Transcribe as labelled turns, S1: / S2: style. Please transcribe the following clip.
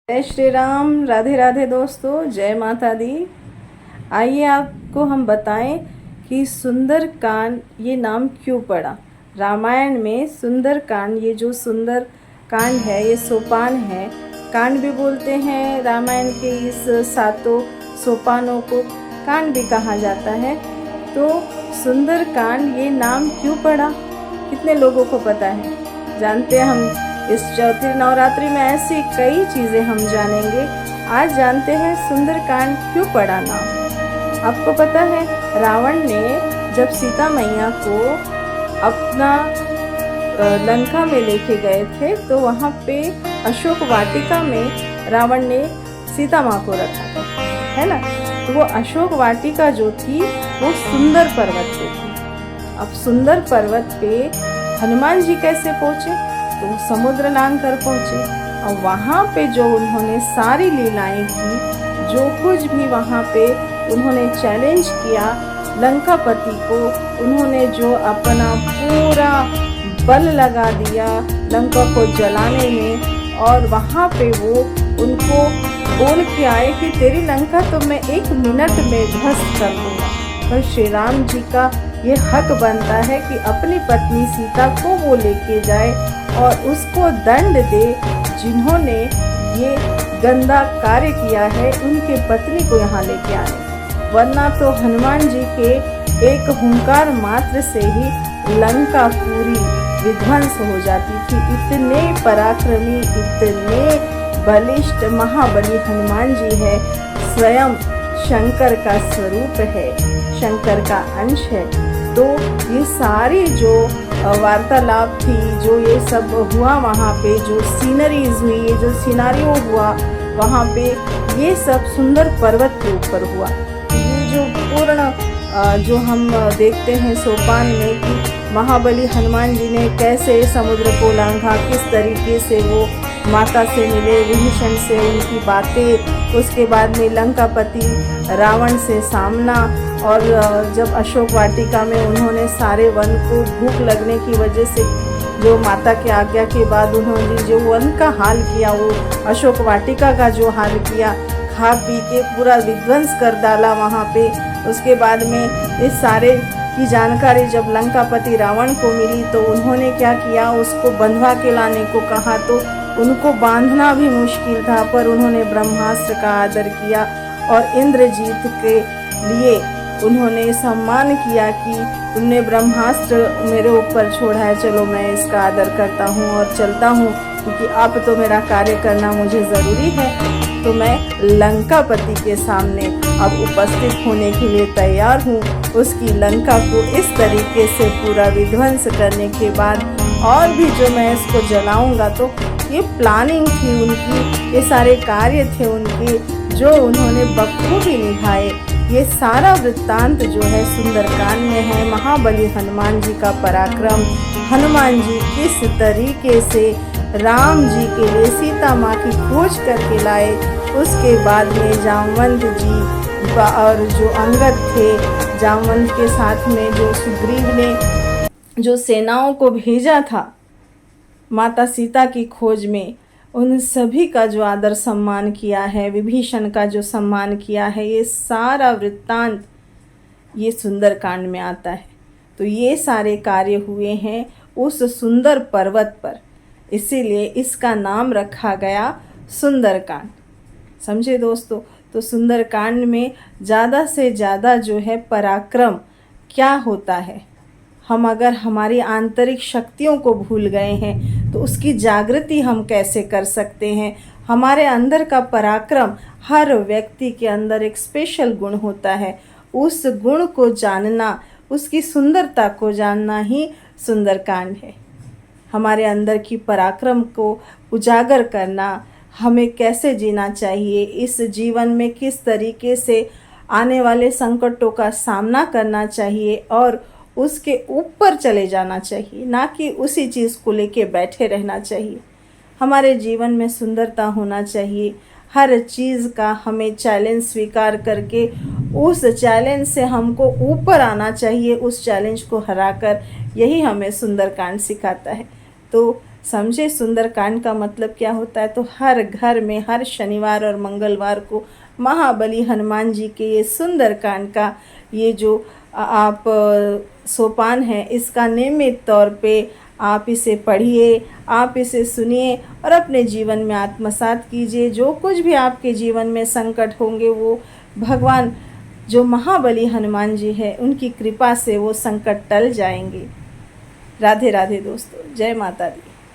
S1: जय श्री राम। राधे राधे दोस्तों, जय माता दी। आइए आपको हम बताएं कि सुंदरकांड ये नाम क्यों पड़ा। रामायण में सुंदरकांड, ये जो सुंदर कांड है ये सोपान है। कांड भी बोलते हैं, रामायण के इस सातों सोपानों को कांड भी कहा जाता है। तो सुंदरकांड ये नाम क्यों पड़ा, कितने लोगों को पता है? जानते हैं हम इस चौथी नवरात्रि में ऐसी कई चीज़ें हम जानेंगे। आज जानते हैं सुंदरकांड क्यों पड़ा नाम। आपको पता है, रावण ने जब सीता मैया को अपना लंका में लेके गए थे तो वहाँ पे अशोक वाटिका में रावण ने सीता माँ को रखा था, है ना। तो वो अशोक वाटिका जो थी वो सुंदर पर्वत पे थी। अब सुंदर पर्वत पे हनुमान जी कैसे पहुँचे? तो समुद्र लांघ कर पहुँचे और वहाँ पे जो उन्होंने सारी लीलाएं की, जो कुछ भी वहाँ पे उन्होंने चैलेंज किया लंकापति को, उन्होंने जो अपना पूरा बल लगा दिया लंका को जलाने में, और वहाँ पे वो उनको बोल के आए कि तेरी लंका तो मैं 1 मिनट में ध्वस्त कर दूंगा। पर श्री राम जी का ये हक बनता है कि अपनी पत्नी सीता को वो लेके जाए और उसको दंड दे, जिन्होंने ये गंदा कार्य किया है उनके पत्नी को यहाँ लेके आए। वरना तो हनुमान जी के एक हुंकार मात्र से ही लंका पूरी विध्वंस हो जाती थी। इतने पराक्रमी, इतने बलिष्ठ महाबली हनुमान जी है। स्वयं शंकर का स्वरूप है, शंकर का अंश है। तो ये सारी जो वार्तालाप थी, जो ये सब हुआ वहाँ पे, जो सीनरीज हुई, ये जो सिनारियो हुआ वहाँ पे, ये सब सुंदर पर्वत के ऊपर हुआ। ये जो पूर्ण जो हम देखते हैं सोपान में कि महाबली हनुमान जी ने कैसे समुद्र को लांघा, किस तरीके से वो माता से मिले, विभीषण से उनकी बातें, उसके बाद में लंकापति रावण से सामना, और जब अशोक वाटिका में उन्होंने सारे वन को भूख लगने की वजह से जो माता के आज्ञा के बाद उन्होंने जो वन का हाल किया, वो अशोक वाटिका का जो हाल किया, खा पी के पूरा विध्वंस कर डाला वहाँ पे। उसके बाद में इस सारे की जानकारी जब लंकापति रावण को मिली तो उन्होंने क्या किया, उसको बंधवा के लाने को कहा। तो उनको बांधना भी मुश्किल था, पर उन्होंने ब्रह्मास्त्र का आदर किया और इंद्रजीत के लिए उन्होंने सम्मान किया कि तुमने ब्रह्मास्त्र मेरे ऊपर छोड़ा है, चलो मैं इसका आदर करता हूँ और चलता हूँ, क्योंकि अब तो मेरा कार्य करना मुझे ज़रूरी है। तो मैं लंकापति के सामने अब उपस्थित होने के लिए तैयार हूँ। उसकी लंका को इस तरीके से पूरा विध्वंस करने के बाद और भी जो मैं इसको जलाऊंगा, तो ये प्लानिंग थी उनकी, ये सारे कार्य थे उनके जो उन्होंने बखूबी निभाए। ये सारा वृत्तांत जो है सुंदरकांड में है। महाबली हनुमान जी का पराक्रम, हनुमान जी किस तरीके से राम जी के लिए सीता माँ की खोज करके लाए। उसके बाद में जामवंत जी और जो अंगद थे, जामवंत के साथ में जो सुग्रीव ने जो सेनाओं को भेजा था माता सीता की खोज में, उन सभी का जो आदर सम्मान किया है, विभीषण का जो सम्मान किया है, ये सारा वृत्तांत ये सुंदरकांड में आता है। तो ये सारे कार्य हुए हैं उस सुंदर पर्वत पर, इसीलिए इसका नाम रखा गया सुंदरकांड। समझे दोस्तों? तो सुंदरकांड में ज़्यादा से ज़्यादा जो है पराक्रम क्या होता है। हम अगर हमारी आंतरिक शक्तियों को भूल गए हैं तो उसकी जागृति हम कैसे कर सकते हैं। हमारे अंदर का पराक्रम, हर व्यक्ति के अंदर एक स्पेशल गुण होता है, उस गुण को जानना, उसकी सुंदरता को जानना ही सुंदरकांड है। हमारे अंदर की पराक्रम को उजागर करना, हमें कैसे जीना चाहिए, इस जीवन में किस तरीके से आने वाले संकटों का सामना करना चाहिए और उसके ऊपर चले जाना चाहिए, ना कि उसी चीज़ को लेके बैठे रहना चाहिए। हमारे जीवन में सुंदरता होना चाहिए। हर चीज़ का हमें चैलेंज स्वीकार करके उस चैलेंज से हमको ऊपर आना चाहिए, उस चैलेंज को हराकर। यही हमें सुंदरकांड सिखाता है। तो समझे सुंदरकांड का मतलब क्या होता है। तो हर घर में हर शनिवार और मंगलवार को महाबली हनुमान जी के ये सुंदरकांड का ये जो आप सोपान है, इसका नियमित तौर पे आप इसे पढ़िए, आप इसे सुनिए और अपने जीवन में आत्मसात कीजिए। जो कुछ भी आपके जीवन में संकट होंगे वो भगवान जो महाबली हनुमान जी है उनकी कृपा से वो संकट टल जाएंगे। राधे राधे दोस्तों, जय माता दी।